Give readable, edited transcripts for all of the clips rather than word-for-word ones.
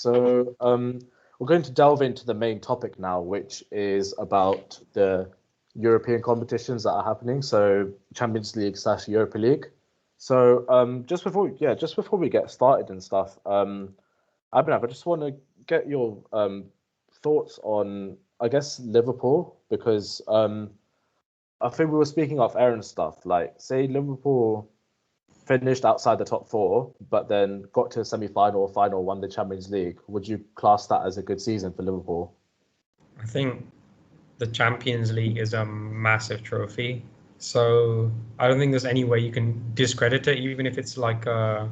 So we're going to delve into the main topic now, which is about the European competitions that are happening. So Champions League slash Europa League. So just before we get started and stuff, Abhinav, I just want to get your thoughts on, I guess, Liverpool, because I think we were speaking off air and stuff. Like, say Liverpool finished outside the top four, but then got to a semi-final or final, won the Champions League. Would you class that as a good season for Liverpool? I think the Champions League is a massive trophy. So I don't think there's any way you can discredit it, even if it's like a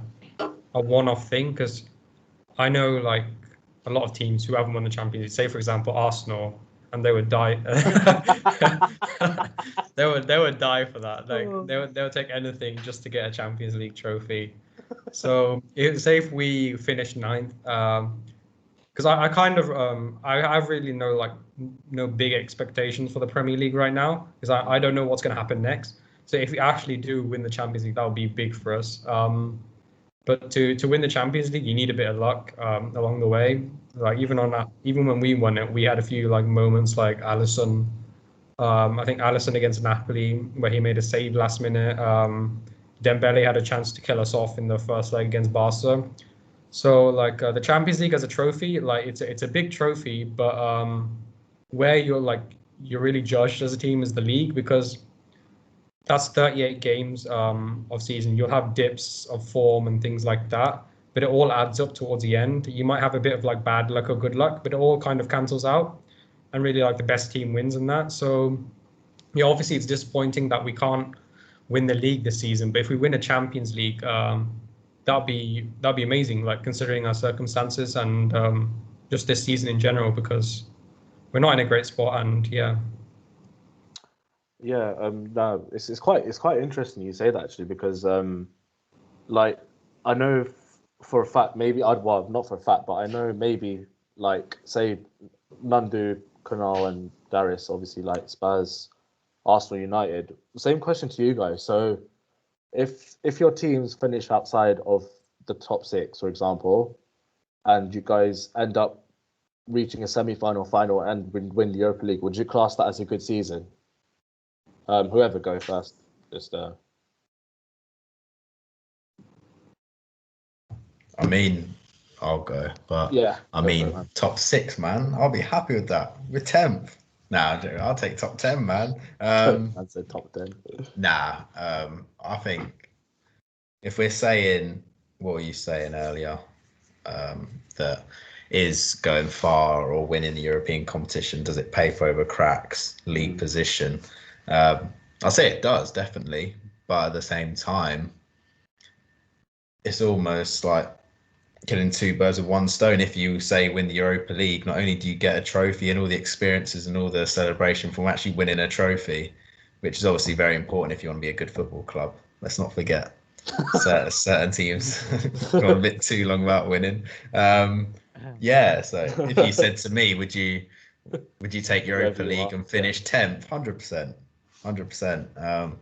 one-off thing. Because I know like a lot of teams who haven't won the Champions League, say for example Arsenal, and they would die. they would die for that. Like they would take anything just to get a Champions League trophy. So say if we finish ninth, because I kind of I really no big expectations for the Premier League right now, because I don't know what's going to happen next. So if we actually do win the Champions League, that would be big for us. But to win the Champions League, you need a bit of luck along the way. Like even when we won it, we had a few like moments like Alisson. I think Alisson against Napoli, where he made a save last minute. Dembele had a chance to kill us off in the first leg against Barca. So like the Champions League as a trophy, like it's a big trophy, but where you're really judged as a team is the league, because that's 38 games of season. You'll have dips of form and things like that, but it all adds up towards the end. You might have a bit of like bad luck or good luck, but it all kind of cancels out, and really like the best team wins in that. So yeah, obviously it's disappointing that we can't win the league this season, but if we win a Champions League, that'd be amazing, like considering our circumstances and just this season in general, because we're not in a great spot. And yeah. Yeah, no, it's quite interesting you say that actually, because like I know for a fact, maybe I'd well not for a fact, but I know maybe like say Nandu, Kunal, and Darius, obviously like Spurs, Arsenal, United. Same question to you guys. So if your teams finish outside of the top six, for example, and you guys end up reaching a semi-final, final, and win the Europa League, would you class that as a good season? Whoever go first, just I mean, I'll go, but yeah. I Go for it, mean, man. top six, man. I'll be happy with that. We're 10th. Nah, I'll take top 10, man. I'd say top 10. Nah, I think if we're saying what were you saying earlier, that is going far or winning the European competition, does it pay for over cracks, league position? I'll say it does, definitely. But at the same time, it's almost like killing two birds with one stone. If you say win the Europa League, not only do you get a trophy and all the experiences and all the celebration from actually winning a trophy, which is obviously very important if you want to be a good football club. Let's not forget certain teams gone a bit too long without winning. Yeah, so if you said to me, would you take Europa League and finish 10th? 100%. 100%.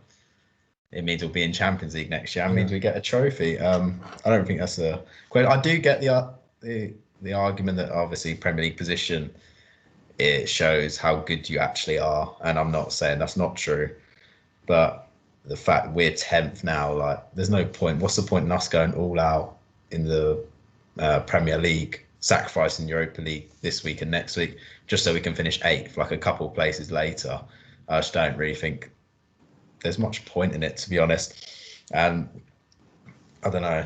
It means we'll be in Champions League next year. It means we get a trophy. I don't think that's a question. I do get the argument that obviously Premier League position, it shows how good you actually are, and I'm not saying that's not true, but the fact we're 10th now, like there's no point. What's the point in us going all out in the Premier League, sacrificing Europa League this week and next week just so we can finish 8th, like a couple of places later? I just don't really think there's much point in it, to be honest. And I don't know.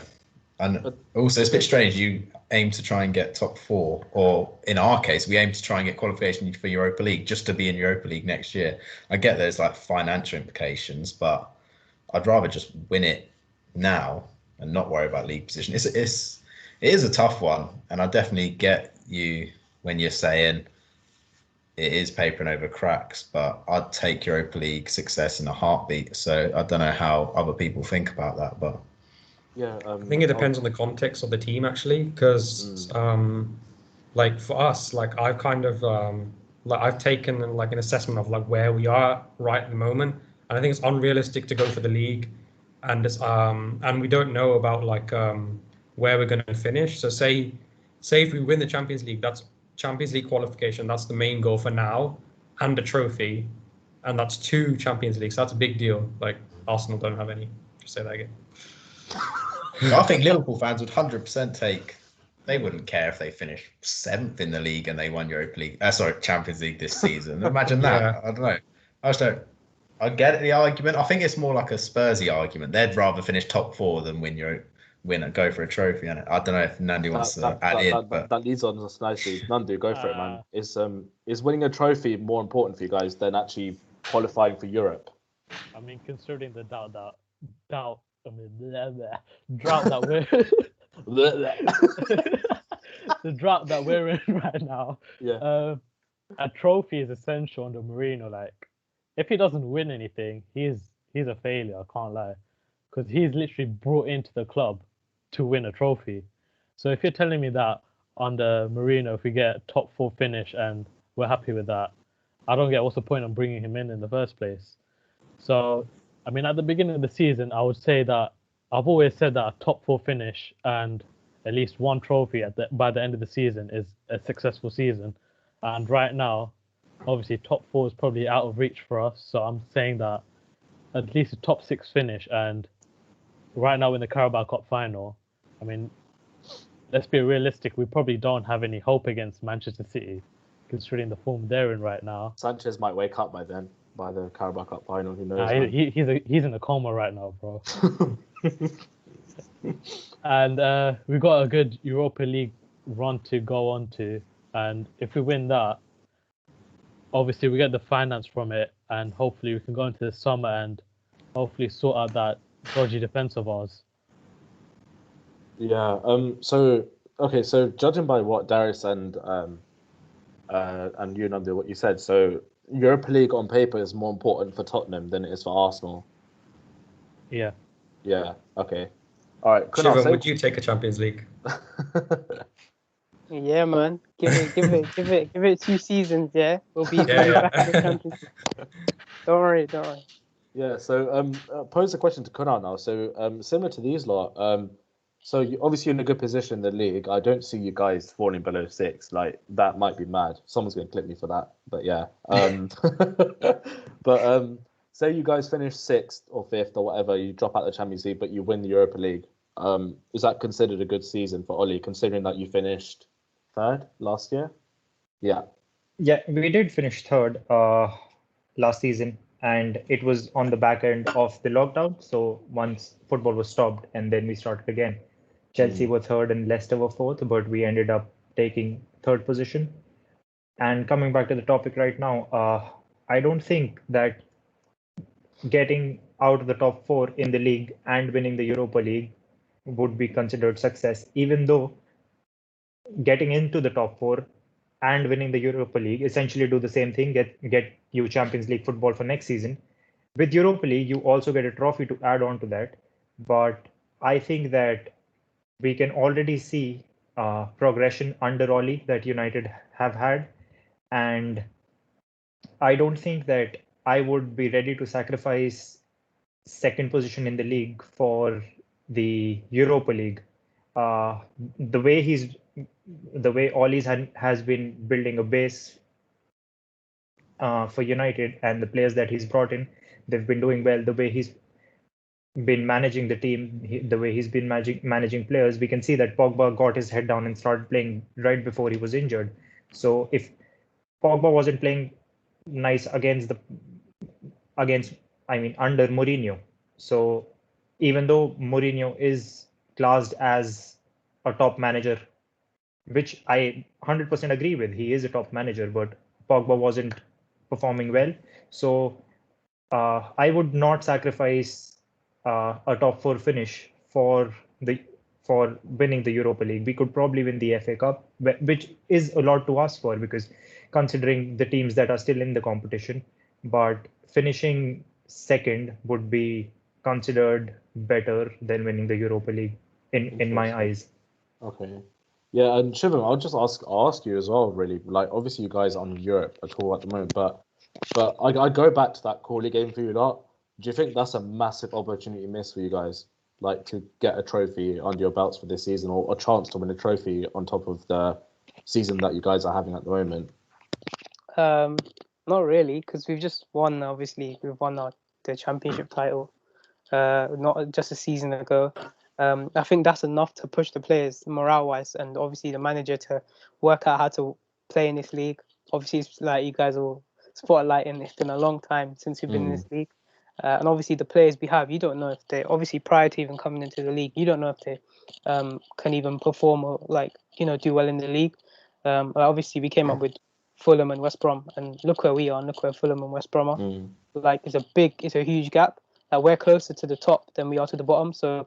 And also, it's a bit strange. You aim to try and get top 4, or in our case, we aim to try and get qualification for Europa League just to be in Europa League next year. I get there's like financial implications, but I'd rather just win it now and not worry about league position. It is a tough one, and I definitely get you when you're saying it is papering over cracks, but I'd take Europa League success in a heartbeat. So I don't know how other people think about that, but yeah, I think it depends on the context of the team actually, because like for us, like I've kind of like I've taken like an assessment of like where we are right at the moment, and I think it's unrealistic to go for the league, and it's and we don't know about like where we're going to finish. So say say if we win the Champions League, that's Champions League qualification. That's the main goal for now, and a trophy, and that's 2 Champions Leagues. That's a big deal. Like Arsenal don't have any. Just say that again. I think Liverpool fans would 100% take. They wouldn't care if they finished 7th in the league and they won Europa League. Champions League this season. Imagine that. Yeah. I don't know. I just don't. I get the argument. I think it's more like a Spursy argument. They'd rather finish top 4 than go for a trophy. And I don't know if Nandi wants to add in. That leads on us nicely. Nandu, go for it, man. Is winning a trophy more important for you guys than actually qualifying for Europe? I mean, considering the drought that we're the drought that we're in right now. Yeah. A trophy is essential under Mourinho. Like, if he doesn't win anything, he's a failure. I can't lie, because he's literally brought into the club to win a trophy. So if you're telling me that under Mourinho, if we get a top 4 finish and we're happy with that, I don't get what's the point of bringing him in the first place. So, I mean, at the beginning of the season, I would say that I've always said that a top 4 finish and at least 1 trophy by the end of the season is a successful season. And right now, obviously, top 4 is probably out of reach for us. So I'm saying that at least a top 6 finish. And right now in the Carabao Cup final, I mean, let's be realistic. We probably don't have any hope against Manchester City, considering the form they're in right now. Sanchez might wake up by then, by the Carabao Cup final. Who knows? Nah, he's in a coma right now, bro. And we've got a good Europa League run to go on to. And if we win that, obviously we get the finance from it, and hopefully we can go into the summer and hopefully sort out that dodgy defense of ours. Yeah. So judging by what Darius and you, Nandu, what you said, so Europa League on paper is more important for Tottenham than it is for Arsenal. Yeah. Yeah. Okay. All right. Shivam, would you take a Champions League? Yeah, man. Give it 2 seasons. Yeah, we'll be back in the Champions League. Don't worry. Yeah. So pose a question to Kunal now. So similar to these lot. So obviously you're in a good position in the league. I don't see you guys falling below 6. Like, that might be mad. Someone's gonna clip me for that. But yeah. But say you guys finish 6th or 5th or whatever, you drop out the Champions League, but you win the Europa League. Is that considered a good season for Oli, considering that you finished 3rd last year? Yeah. Yeah, we did finish 3rd last season, and it was on the back end of the lockdown. So once football was stopped, and then we started again. Chelsea were 3rd and Leicester were 4th, but we ended up taking 3rd position. And coming back to the topic right now, I don't think that getting out of the top 4 in the league and winning the Europa League would be considered success, even though getting into the top 4 and winning the Europa League essentially do the same thing, get you Champions League football for next season. With Europa League, you also get a trophy to add on to that. But I think that we can already see progression under Oli that United have had. And I don't think that I would be ready to sacrifice 2nd position in the league for the Europa League. The way Ollie's has been building a base for United, and the players that he's brought in, they've been doing well. The way he's been managing the team, the way he's been managing players, we can see that Pogba got his head down and started playing right before he was injured. So if Pogba wasn't playing nice under Mourinho, so even though Mourinho is classed as a top manager, which I 100% agree with, he is a top manager, but Pogba wasn't performing well. So I would not sacrifice a top 4 finish for winning the Europa League. We could probably win the FA Cup, which is a lot to ask for, because considering the teams that are still in the competition, but finishing 2nd would be considered better than winning the Europa League in my eyes. Okay. Yeah, and Shivam, I'll just ask you as well, really. Like, obviously you guys aren't in Europe at all at the moment, but I go back to that Corley game for you lot. Do you think that's a massive opportunity miss for you guys? like to get a trophy under your belts for this season, or a chance to win a trophy on top of the season that you guys are having at the moment? Not really, because we've just won. Obviously, we've won the championship title, not just a season ago. I think that's enough to push the players morale-wise, and obviously the manager to work out how to play in this league. Obviously, it's like you guys will spotlight, and it's been a long time since we've been in this league. And obviously the players we have, you don't know if they, obviously prior to even coming into the league, you don't know if they can even perform or like, do well in the league. Obviously we came up with Fulham and West Brom, and look where we are, and look where Fulham and West Brom are. Like it's a huge gap. We're closer to the top than we are to the bottom. So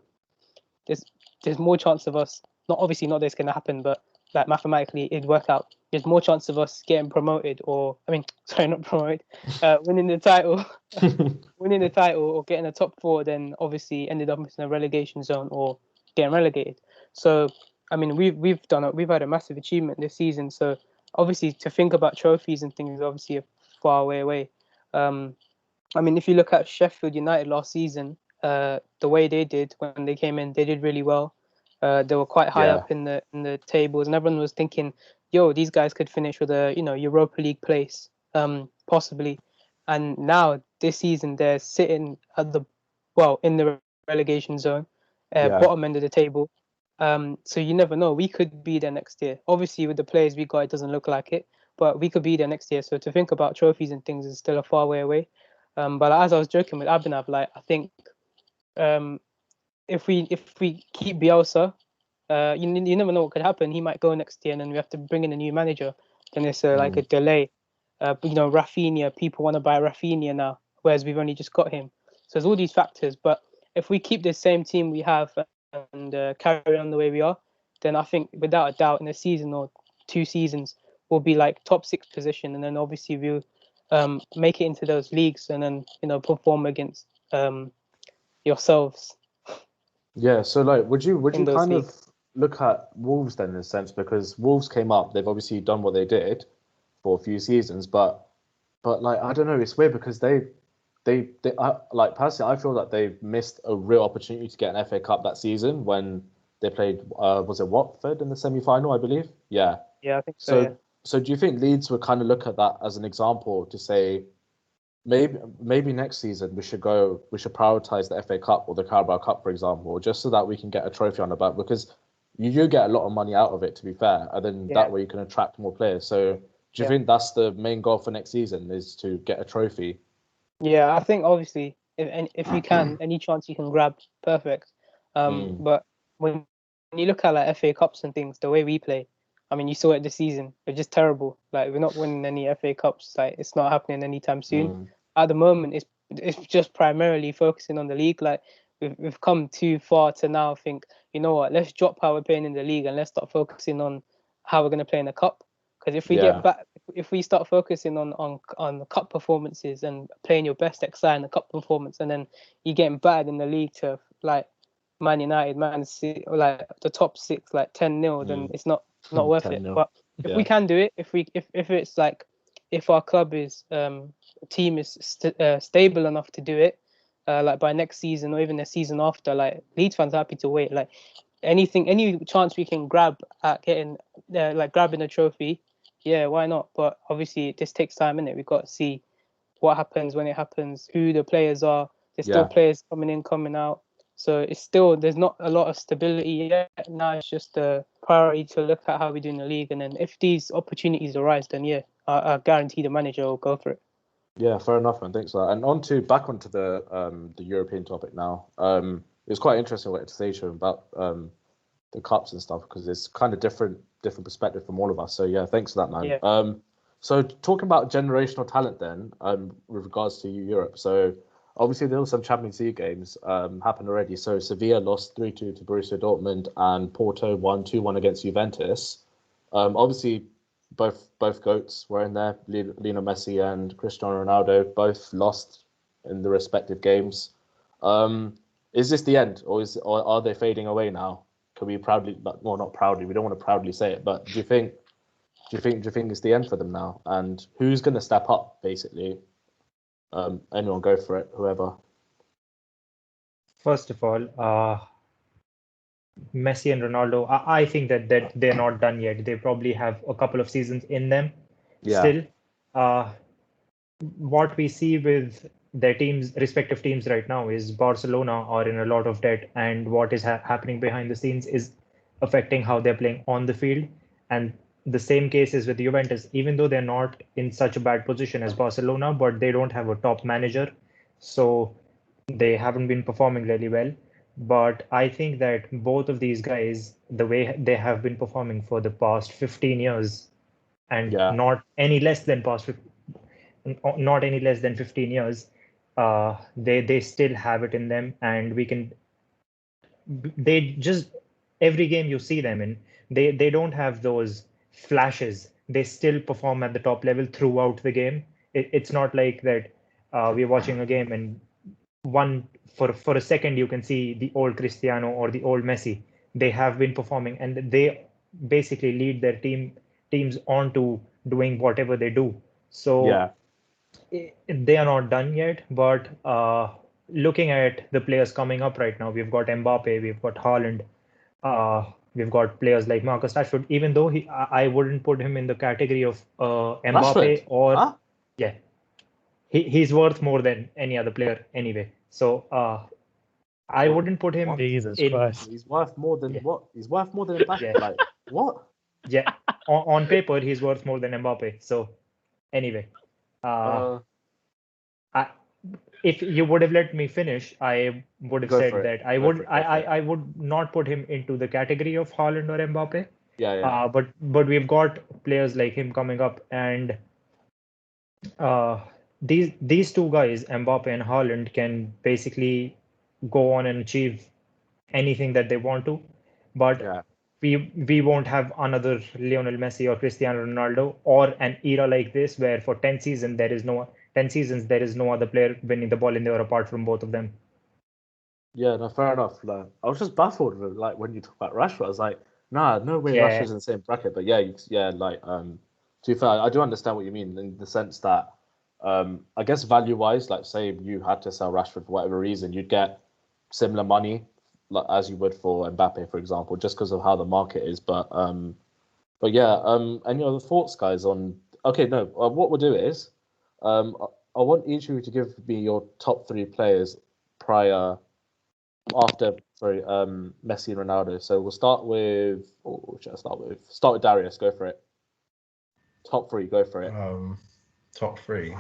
there's more chance of us, not obviously not that it's going to happen, but like mathematically it'd work out. There's more chance of us getting promoted, or not promoted, winning the title, or getting a top four, than obviously ended up in a relegation zone or getting relegated. So we've had a massive achievement this season. So obviously to think about trophies and things is obviously a far way away. If you look at Sheffield United last season, the way they did when they came in, they did really well. They were quite high up in the tables, and everyone was thinking, "Yo, these guys could finish with a Europa League place, possibly." And now this season, they're sitting at in the relegation zone, bottom end of the table. So you never know. We could be there next year. Obviously, with the players we got, it doesn't look like it, but we could be there next year. So to think about trophies and things is still a far way away. But as I was joking with Abhinav, I think if we keep Bielsa, you never know what could happen. He might go next year, and then we have to bring in a new manager. Then it's like a delay. Rafinha, people want to buy Rafinha now, whereas we've only just got him. So there's all these factors. But if we keep the same team we have and carry on the way we are, then I think without a doubt in a season or 2 seasons we'll be like top 6 position, and then obviously we'll make it into those leagues, and then perform against yourselves. Yeah, so would you kind leagues. of look at Wolves then, in a sense, because Wolves came up, they've obviously done what they did for a few seasons, but I don't know, it's weird because they personally, I feel that they missed a real opportunity to get an FA Cup that season when they played was it Watford in the semi-final, I believe? Yeah, I think so. So do you think Leeds would kind of look at that as an example to say, maybe next season we should prioritize the FA Cup or the Carabao Cup, for example, just so that we can get a trophy on the back, because you do get a lot of money out of it, to be fair, and then that way you can attract more players. So do you think that's the main goal for next season, is to get a trophy? Yeah, I think obviously if you can, any chance you can grab, perfect. But when you look at like FA Cups and things, the way we play, you saw it this season. We're just terrible. Like, we're not winning any FA Cups. Like, it's not happening anytime soon. At the moment, it's just primarily focusing on the league. Like, we've come too far to now think, you know what, let's drop how we're playing in the league and let's start focusing on how we're going to play in the cup. Because if we get back, if we start focusing on the cup performances and playing your best XI in the cup performance, and then you're getting battered in the league to like Man United, Man City, or like the top 6, like 10-0, then it's not worth it. But if we can do it, if it's like, if our club is team is stable enough to do it, like by next season or even the season after, like Leeds fans are happy to wait. Like any chance we can grab at getting grabbing a trophy, yeah, why not? But obviously this takes time, innit? We've got to see what happens when it happens, who the players are. There's still players coming in, coming out. So it's still, there's not a lot of stability yet. Now it's just a priority to look at how we do in the league. And then if these opportunities arise, then I guarantee the manager will go for it. Yeah, fair enough, man. Thanks for that. And back onto the European topic now. It was quite interesting what to say to him about the cups and stuff, because it's kind of different perspective from all of us. So yeah, thanks for that, man. Yeah. So talking about generational talent then, with regards to Europe. So obviously there were some Champions League games happened already. So Sevilla lost 3-2 to Borussia Dortmund, and Porto won 2-1 against Juventus. Obviously both GOATs were in there. Lionel Messi and Cristiano Ronaldo both lost in the respective games. Is this the end, or are they fading away now? Can we proudly, well, not proudly, we don't want to proudly say it, but do you think it's the end for them now? And who's going to step up, basically? Anyone go for it, whoever. First of all, Messi and Ronaldo, I think that they're not done yet. They probably have a couple of seasons in them still. What we see with their teams, respective teams right now, is Barcelona are in a lot of debt, and what is happening behind the scenes is affecting how they're playing on the field. And the same case is with Juventus, even though they're not in such a bad position as Barcelona, but they don't have a top manager, so they haven't been performing really well. But I think that both of these guys, the way they have been performing for the past 15 years, and not any less than 15 years, they still have it in them, and they just, every game you see them in, they don't have those flashes. They still perform at the top level throughout the game. It's not like that we're watching a game and for a second you can see the old Cristiano or the old Messi. They have been performing, and they basically lead their teams on to doing whatever they do. So they are not done yet, but looking at the players coming up right now, we've got Mbappe, we've got Haaland, we've got players like Marcus Rashford. Even though I wouldn't put him in the category of Mbappe or he's worth more than any other player anyway. So I wouldn't put him. Jesus Christ! He's worth more than what? He's worth more than Mbappe. Like what? Yeah, on paper he's worth more than Mbappe. So anyway, if you would have let me finish, I would have said that I would not put him into the category of Haaland or Mbappe. But we've got players like him coming up, and these two guys, Mbappe and Haaland, can basically go on and achieve anything that they want to. But we won't have another Lionel Messi or Cristiano Ronaldo, or an era like this where for 10 seasons there is no other player winning the ball in there apart from both of them. Yeah, no, fair enough. Like, I was just baffled with, like, when you talk about Rashford. I was like, nah, no way Rashford's in the same bracket. But to be fair, I do understand what you mean in the sense that I guess value-wise, like say you had to sell Rashford for whatever reason, you'd get similar money like as you would for Mbappe, for example, just because of how the market is. But yeah, any other thoughts, guys? On what we'll do is I want each of you to give me your top 3 players after Messi and Ronaldo. So we'll start with start with Darius. Go for it. Top 3, go for it. Top 3.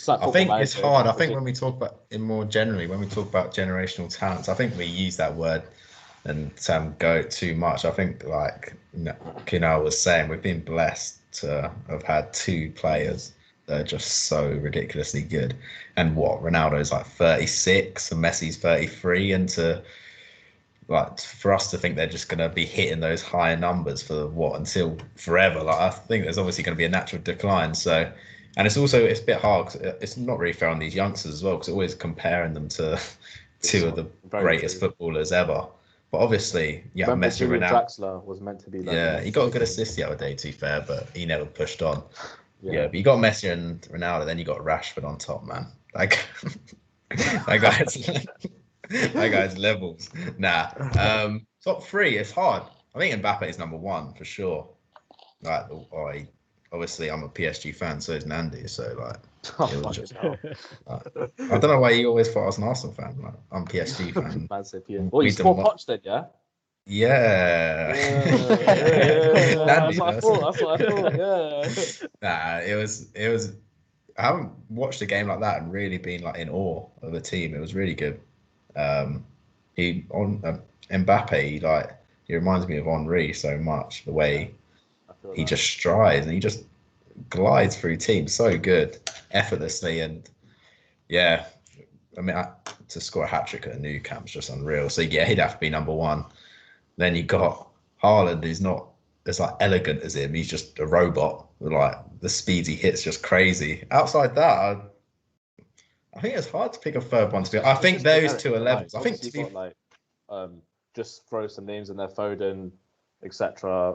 I think it's hard. I think when we talk about it more generally, when we talk about generational talents, I think we use that word and go too much. I think, like Kunal was saying, we've been blessed to have had 2 players that are just so ridiculously good. And Ronaldo's like 36 and Messi's 33, and for us to think they're just going to be hitting those higher numbers for until forever. Like, I think there's obviously going to be a natural decline. So. And it's a bit hard because it's not really fair on these youngsters as well, because always comparing them to 2 of the greatest footballers ever. But obviously, Messi, Ronaldo. Draxler was meant to be like he got a good assist the other day, to be fair, but he never pushed on. But you got Messi and Ronaldo, then you got Rashford on top, man. Like that guy's levels. Top 3, it's hard. I think Mbappe is number 1 for sure. Like, obviously, I'm a PSG fan, so is Nandi. So, I don't know why you always thought I was an Arsenal fan. Like, I'm a PSG fan. Well, you support Poch then, yeah? Yeah. That's what I thought. Yeah. Nah, it was. I haven't watched a game like that and really been in awe of the team. It was really good. Mbappe, he reminds me of Henry so much. The way. He just strides and he just glides through teams so good, effortlessly, and to score a hat-trick at a Nou Camp is just unreal. So he'd have to be number 1. Then you got Haaland, who's not as elegant as him. He's just a robot. The speeds he hits, just crazy. Outside that, I think it's hard to pick a third one. I think those 2 are levels. I think just throw some names in there, Foden, etc.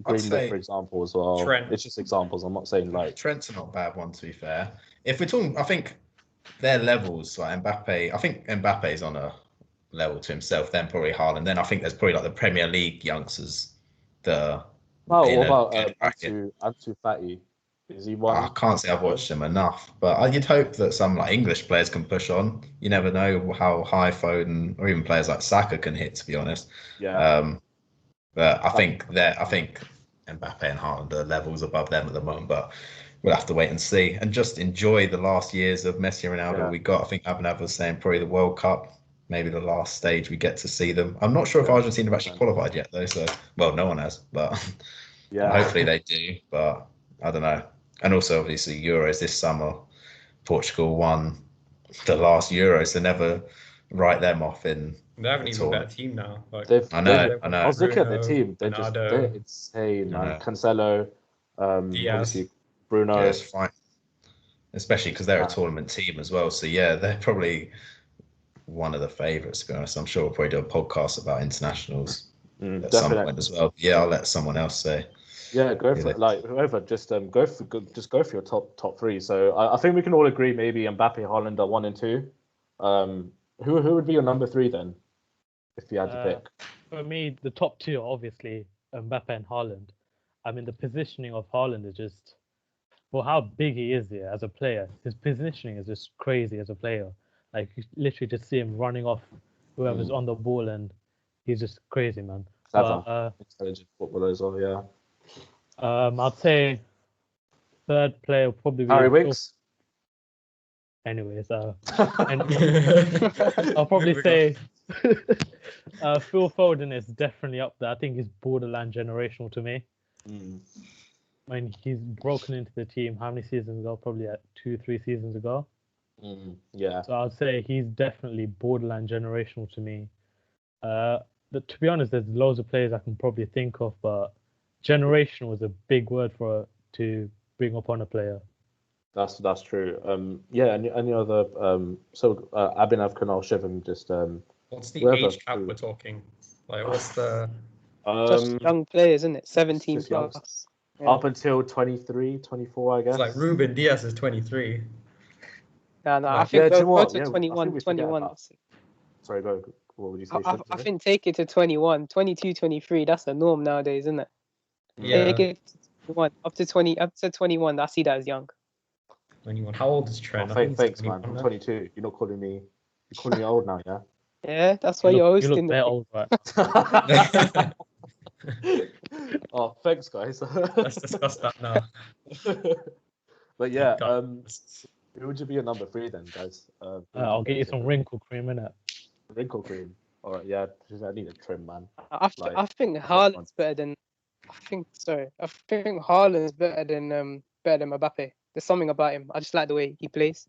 Greenwood, for example, as well. Trent. It's just examples. I'm not saying Trent's not a bad one, to be fair. If we're talking, I think their levels, Mbappe. I think Mbappe's on a level to himself. Then probably Haaland. Then I think there's probably like the Premier League youngsters that are Well, in what a about good bracket. Ansu Fati? Is he I one? can't say I've watched him enough, but you'd hope that some like English players can push on. You never know how high Foden or even players like Saka can hit, to be honest. Yeah. But I think Mbappe and Haaland are levels above them at the moment. But we'll have to wait and see, and just enjoy the last years of Messi and Ronaldo we got. I think Abhinav was saying probably the World Cup, maybe the last stage we get to see them. I'm not sure if Argentina have actually qualified yet, though. So, well, no one has, but hopefully they do. But I don't know. And also, obviously, Euros this summer. Portugal won the last Euros. They never write them off in. They have an even better team now. Like, I know. I was looking at the team. They're Ronaldo, insane, man. Cancelo, obviously Bruno. Yeah, it's fine. Especially because they're a tournament team as well. So yeah, they're probably one of the favourites, to be honest. I'm sure we'll probably do a podcast about internationals at some point as well. Yeah, I'll let someone else say. Yeah, go for it. Like whoever, just go for your top three. So I think we can all agree maybe Mbappe, Haaland are 1 and 2. Who would be your number 3 then, if you had to pick? For me, the top 2 are obviously Mbappe and Haaland. I mean, the positioning of Haaland is just, for how big he is here as a player, his positioning is just crazy as a player. Like, you literally just see him running off whoever's on the ball, and he's just crazy, man. Clever, intelligent footballer as well, yeah. I'd say third player will probably be Harry Winks. Anyways, I'll probably say Phil Foden is definitely up there. I think he's borderline generational to me. I mean, he's broken into the team how many seasons ago? Probably 2-3 seasons ago. Yeah. So I'd say he's definitely borderline generational to me. But to be honest, there's loads of players I can probably think of, but generational is a big word to bring up on a player. That's true. Yeah, any other Abhinav Kunal Shivam just what's the age cap we're talking? Like, what's the just young players, isn't it? 17 plus. Yeah. Up until 23, 24, I guess. It's like Ruben Diaz is 23. No, I think go to 21. Sorry, go. What would you say? I think take it to 21, 22, 23. That's the norm nowadays, isn't it? Yeah. Take it to 21, up to 21. I see that as young. 21. How old is Trent? Thanks, man. I'm 22. You're not calling me. You're calling me old now, yeah. Yeah, that's why you're hosting. You look old, right? Oh, thanks, guys. Let's discuss that now. But yeah, who would you be your number 3 then, guys? I'll get you some wrinkle cream, innit? Wrinkle cream. All right, yeah. I need a trim, man. I think Haaland's better than. I think Haaland's better than Mbappe. There's something about him. I just like the way he plays.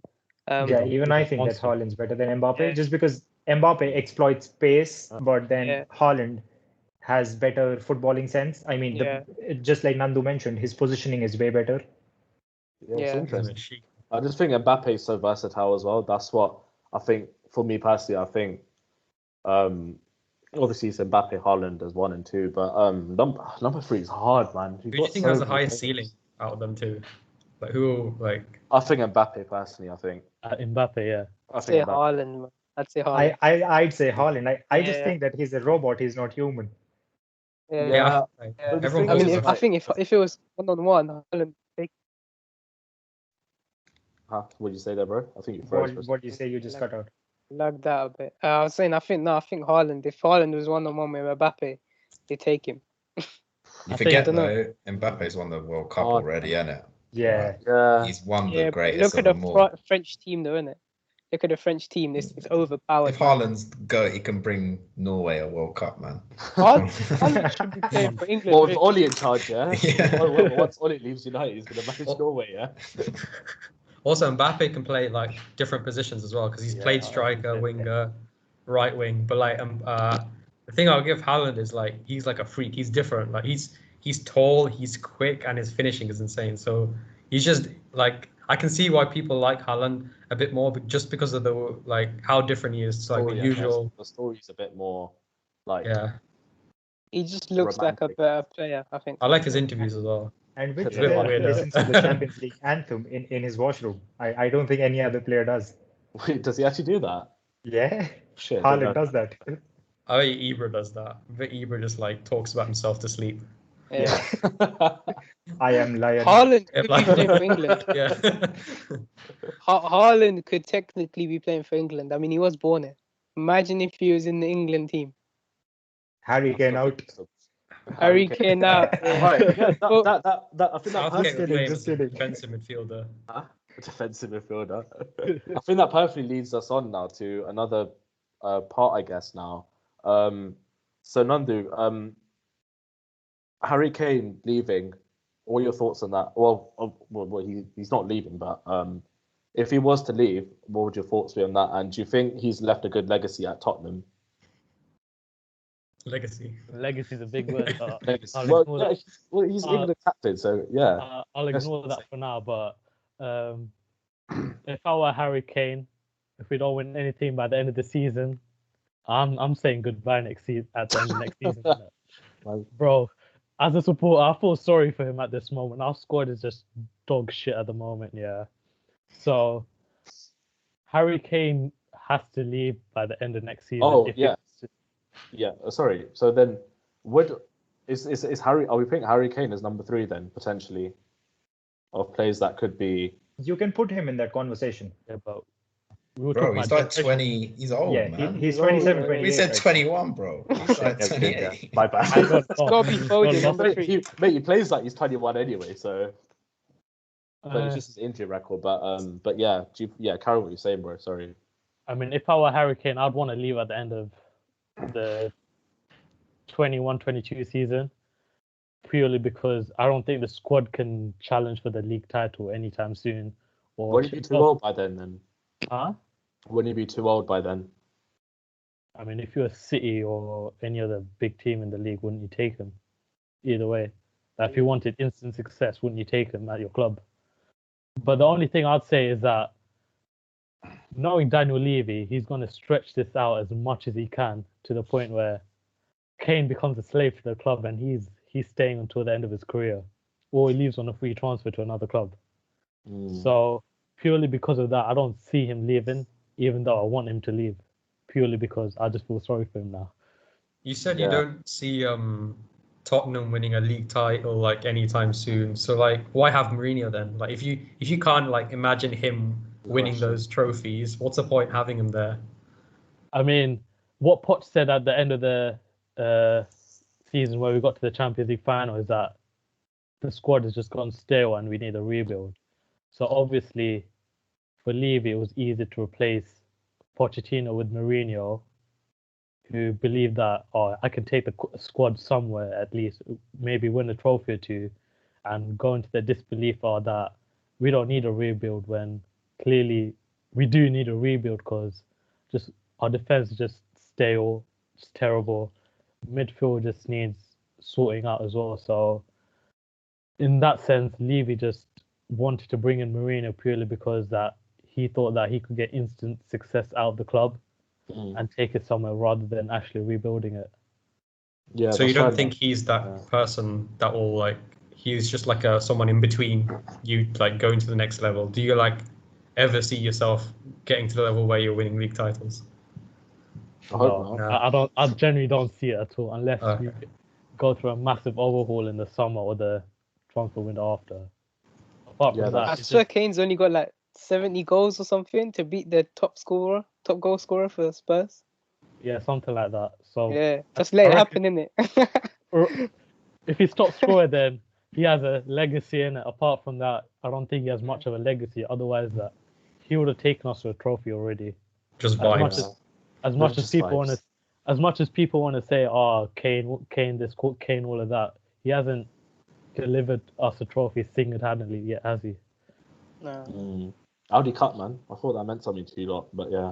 Yeah, even I think that Haaland's better than Mbappe, just because Mbappe exploits pace, but then Haaland has better footballing sense. I mean, just like Nandu mentioned, his positioning is way better. Yeah, it's interesting. I just think Mbappe is so versatile as well. That's what I think. For me personally, I think obviously it's Mbappe, Haaland as 1 and 2, but number 3 is hard, man. Who do you think has the highest ceiling out of them two? Like who? Like I think Mbappe personally. I think Mbappe, yeah. I'd say Haaland. I'd say Haaland. I'd say Haaland. I just think that he's a robot. He's not human. Yeah. Everyone. I mean, I think if it was 1-on-1, Haaland. What did you say there, bro? I think you froze. What did you say? You just cut out. Lagged that a bit. I was saying, I think Haaland. If Haaland was 1-on-1 with Mbappe, they take him. You forget though, Mbappe's won the World Cup already, isn't it? Yeah. He's won the greatest. Look at the French team, though, isn't it? Look at the French team. It's overpowered. If Haaland's he can bring Norway a World Cup, man. Haaland should be playing for England. Well, with Oli in charge, yeah. Once Oli leaves United, he's going to manage Norway, yeah. Also, Mbappe can play like different positions as well because he's played striker, winger, right wing. But like, the thing I'll give Haaland is like he's like a freak. He's different. Like he's tall, he's quick, and his finishing is insane. So he's just like I can see why people like Haaland a bit more, but just because of the like how different he is to like the usual. The story's a bit more like He just looks romantic. like a better player, I think. I like his interviews as well. And which player listens to the Champions League anthem in his washroom? I don't think any other player does. Wait, does he actually do that? Yeah. Shit. Haaland does that. I think Ibra does that. But Ibra just like talks about himself to sleep. Yeah. I am lion. Haaland could be Like- playing for England. Yeah. Haaland could technically be playing for England. I mean, he was born here. Imagine if he was in the England team. Harry Kane out. Harry Kane out. Yeah. Right. Yeah, Well- that I think that Southgate Just would kidding, play him just as a kidding. defensive midfielder. defensive midfielder. I think that perfectly leads us on now to another part, I guess. Now, so Nandu, Harry Kane leaving. All your thoughts on that? Well, he's not leaving, but if he was to leave, what would your thoughts be on that? And do you think he's left a good legacy at Tottenham? Legacy. Legacy is a big word. Legacy. I'll Well, ignore yeah, that. he's England captain, so yeah. I'll That's ignore what I'm that for now. But if I were Harry Kane, if we don't win anything by the end of the season, I'm saying goodbye next season. At the end of next season, Like, bro. As a supporter, I feel sorry for him at this moment. Our squad is just dog shit at the moment. Yeah. So Harry Kane has to leave by the end of next season. Oh, if yeah. Yeah, sorry. So then, is Harry? Are we putting Harry Kane as number 3 then potentially, of players that could be? You can put him in that conversation. Yeah, but we were Bro, talking he's about like 20. He's old, Yeah, man. he's old, 27, man. 28. We said right? 21, bro. He's like Yeah, 28. my I bad. don't know. It's gotta be Foden, number Mate, 3. he plays like he's 21 anyway, so. But it's Uh, just his injury record. But yeah, Carol, what you're saying, bro? Sorry. I mean, if I were Harry Kane, I'd want to leave at the end of the 21-22 season, purely because I don't think the squad can challenge for the league title anytime soon. Or Wouldn't he be too old by then? Huh? Wouldn't he be too old by then? I mean, if you're City or any other big team in the league, wouldn't you take him? Either way, if you wanted instant success, wouldn't you take him at your club? But the only thing I'd say is that knowing Daniel Levy, he's going to stretch this out as much as he can to the point where Kane becomes a slave to the club and he's staying until the end of his career, or he leaves on a free transfer to another club. So purely because of that, I don't see him leaving, even though I want him to leave, purely because I just feel sorry for him now. You said Yeah. you don't see Tottenham winning a league title like anytime soon. So like, why have Mourinho then? Like, if you can't like imagine him winning question. those trophies, what's the point having him there? I mean, what Poch said at the end of the season where we got to the Champions League final is that the squad has just gone stale and we need a rebuild. So obviously, for Levy, it was easy to replace Pochettino with Mourinho, who believed that, I can take the squad somewhere at least, maybe win a trophy or two, and go into the disbelief that we don't need a rebuild when clearly we do need a rebuild because just our defense is just stale, just terrible. Midfield just needs sorting out as well. So in that sense, Levy just wanted to bring in Mourinho purely because that he thought that he could get instant success out of the club and take it somewhere rather than actually rebuilding it. Yeah. So you that's don't fair think enough. he's that Yeah. person that will like? He's just like someone in between you, like going to the next level. Do you like ever see yourself getting to the level where you're winning league titles? I hope No, not. I generally don't see it at all unless Okay. we go through a massive overhaul in the summer or the transfer window after. Apart Yeah, from that's- that, I it's swear just, Kane's only got like 70 goals or something to beat the top goal scorer for Spurs. yeah, something like that. So Yeah, just let I it reckon- happen, innit? if he stops scoring, then he has a legacy in it. Apart from that, I don't think he has much of a legacy. Otherwise, that he would have taken us to a trophy already. Just As much vibes. as much as Just people want vibes. to, as much as people want to say, Kane this, Kane all of that, he hasn't delivered us a trophy single-handedly yet, has he? No. Audi cut, man. I thought that meant something to you lot, but yeah.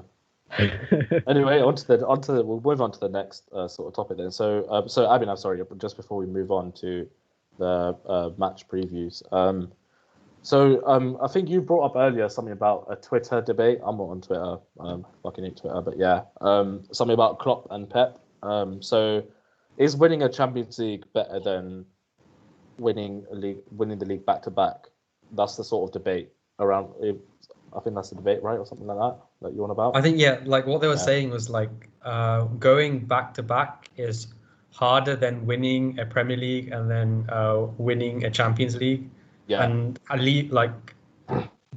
Anyway, we'll move on to the next sort of topic then. So Abin, I'm sorry, just before we move on to the match previews. I think you brought up earlier something about a Twitter debate. I'm not on Twitter. Fucking hate Twitter, but yeah. Something about Klopp and Pep. So is winning a Champions League better than winning the league back to back? That's the sort of debate around. I think that's the debate, right, or something like that. that you want about? I think like what they were Yeah. saying was like going back to back is harder than winning a Premier League and then winning a Champions League. Yeah. And like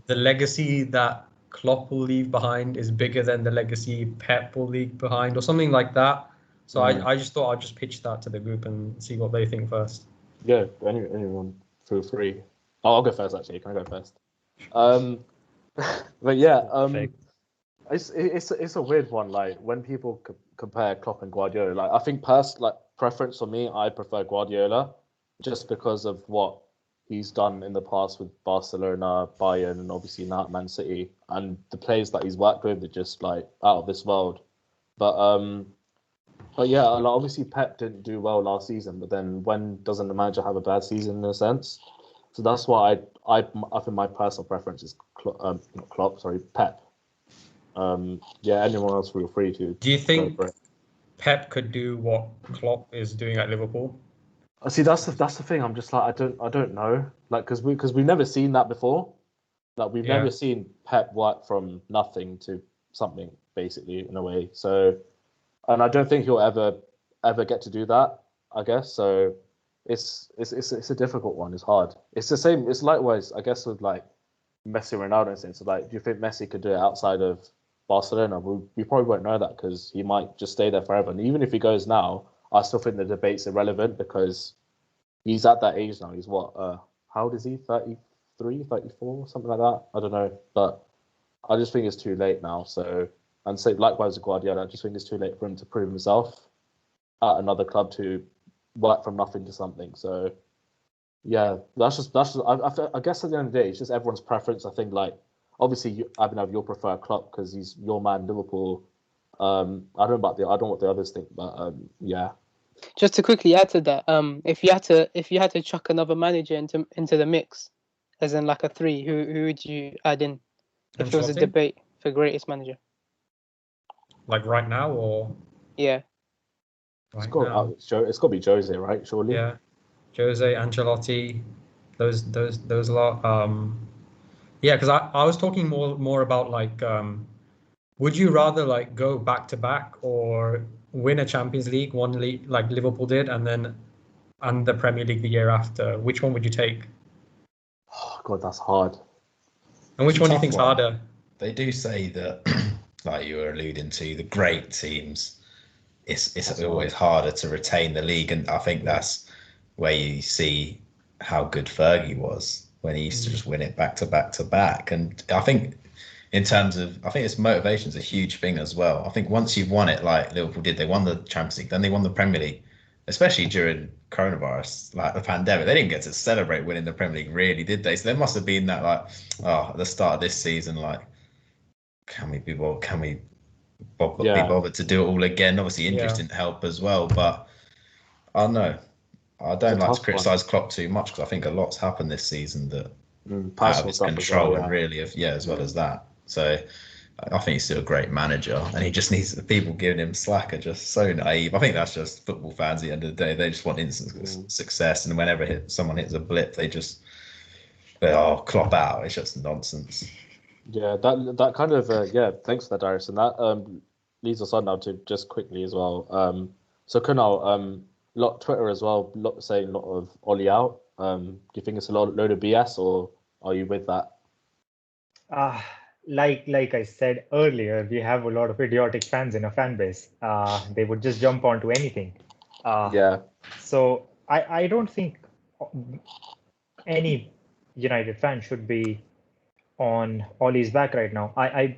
the legacy that Klopp will leave behind is bigger than the legacy Pep will leave behind, or something like that. So I just thought I'd just pitch that to the group and see what they think first. Yeah, anyone, feel free. Oh, I'll go first actually. Can I go first? But yeah, it's a weird one. Like when people compare Klopp and Guardiola, like I think preference for me, I prefer Guardiola just because of what he's done in the past with Barcelona, Bayern, and obviously now at Man City, and the players that he's worked with are just like out of this world. But yeah, like, obviously Pep didn't do well last season, but then when doesn't the manager have a bad season in a sense? So that's why I think my personal preference is not Klopp, sorry, Pep. Yeah, anyone else feel free to. Do you think Pep could do what Klopp is doing at Liverpool? See, that's the thing. I'm just like I don't know, like because we've never seen that before. Like we've never seen Pep work from nothing to something basically in a way. So. And I don't think he'll ever get to do that, I guess. So it's a difficult one. It's hard. It's the same. It's likewise, I guess, with like Messi, Ronaldo, and so like, do you think Messi could do it outside of Barcelona? We probably won't know that because he might just stay there forever. And even if he goes now, I still think the debate's irrelevant because he's at that age now. He's what? How old is he? 33, 34, something like that. I don't know, but I just think it's too late now. So. And so, likewise with Guardiola, I just think it's too late for him to prove himself at another club to work from nothing to something. So, yeah, that's just. I guess at the end of the day, it's just everyone's preference. I think, like, obviously, you'll prefer Klopp because he's your man, Liverpool. I don't know what the others think, but yeah. Just to quickly add to that, if you had to chuck another manager into the mix, as in like a 3, who would you add in if there was a debate for greatest manager? Like right now, or yeah, It's got to be Jose, right? Surely. Yeah, Jose, Ancelotti, those lot. Yeah, because I was talking more about like, would you rather like go back to back or win a Champions League, one league like Liverpool did, and the Premier League the year after? Which one would you take? Oh God, that's hard. And which one do you think's harder? They do say that, like you were alluding to, the great teams, it's always harder to retain the league, and I think that's where you see how good Fergie was when he used to just win it back to back to back. And I think in terms of, I think it's motivation's a huge thing as well. I think once you've won it, like Liverpool did, they won the Champions League, then they won the Premier League, especially during coronavirus, like the pandemic. They didn't get to celebrate winning the Premier League, really, did they? So there must have been that, like, at the start of this season, like, can we be bothered to do it all again? Obviously, injuries didn't help as well, but I don't know. I don't like to criticise Klopp too much because I think a lot's happened this season that out of his control, and really, as well as that. So I think he's still a great manager, and he just needs the people giving him slack are just so naive. I think that's just football fans at the end of the day. They just want instant success, and whenever someone hits a blip, they Klopp out. It's just nonsense. Yeah, that kind of thanks for that, Darius, and that leads us on now to just quickly as well. So Kunal, Twitter as well, saying a lot of Ollie out. Do you think it's a load of BS, or are you with that? Like I said earlier, we have a lot of idiotic fans in a fan base. They would just jump onto anything. So I don't think any United fan should be on Ollie's back right now. I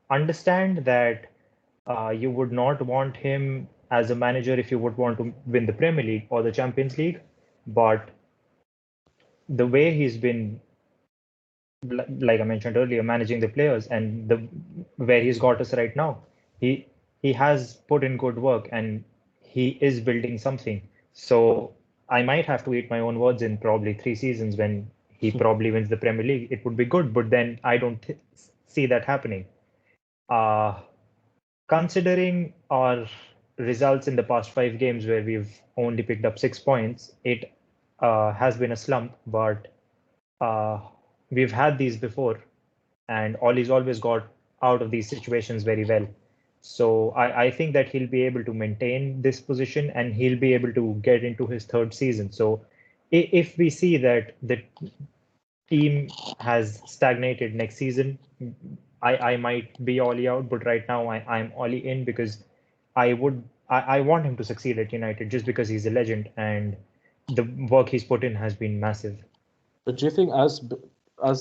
understand that you would not want him as a manager if you would want to win the Premier League or the Champions League, but the way he's been, like I mentioned earlier, managing the players and where he's got us right now, he has put in good work and he is building something. So I might have to eat my own words in probably 3 seasons when he probably wins the Premier League. It would be good, but then I don't see that happening. Considering our results in the past 5 games where we've only picked up 6 points, it has been a slump, but we've had these before, and Ollie's always got out of these situations very well. So I think that he'll be able to maintain this position and he'll be able to get into his third season. So if we see that the team has stagnated next season, I might be Ollie out, but right now I'm Ollie in because I want him to succeed at United just because he's a legend and the work he's put in has been massive. But do you think as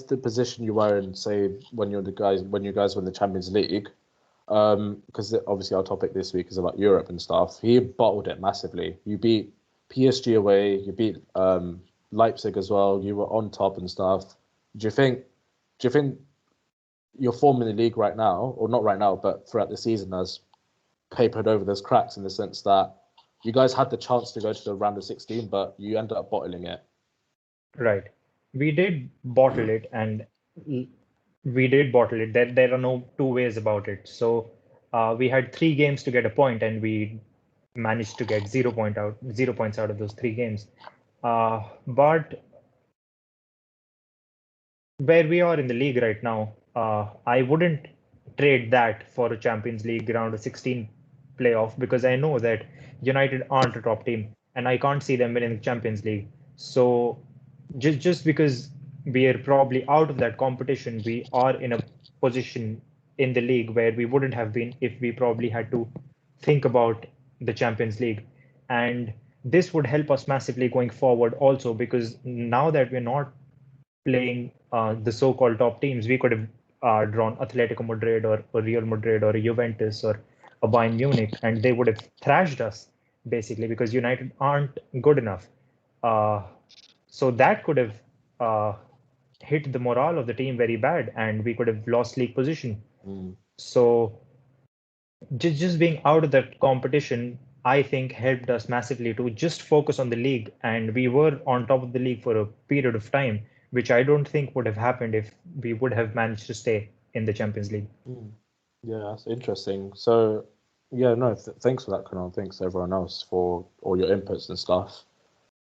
the position you were in, say when you guys won the Champions League, because obviously our topic this week is about Europe and stuff, he bottled it massively. You beat PSG away, you beat Leipzig as well. You were on top and stuff. Do you think your form in the league right now, or not right now, but throughout the season, has papered over those cracks in the sense that you guys had the chance to go to the round of 16, but you ended up bottling it? Right. We did bottle it, and we did bottle it. There are no two ways about it. So we had 3 games to get a point, and we managed to get 0 points out of those 3 games. But where we are in the league right now, I wouldn't trade that for a Champions League round of 16 playoff because I know that United aren't a top team and I can't see them winning the Champions League. So just because we are probably out of that competition, we are in a position in the league where we wouldn't have been if we probably had to think about the Champions League. And this would help us massively going forward also because now that we're not playing the so-called top teams, we could have drawn Atletico Madrid or Real Madrid or Juventus or a Bayern Munich, and they would have thrashed us basically because United aren't good enough. So that could have hit the morale of the team very bad, and we could have lost league position. So just being out of that competition, I think helped us massively to just focus on the league, and we were on top of the league for a period of time, which I don't think would have happened if we would have managed to stay in the Champions League. Yeah, that's interesting. So, yeah, no, thanks for that, Kunal. Thanks everyone else for all your inputs and stuff.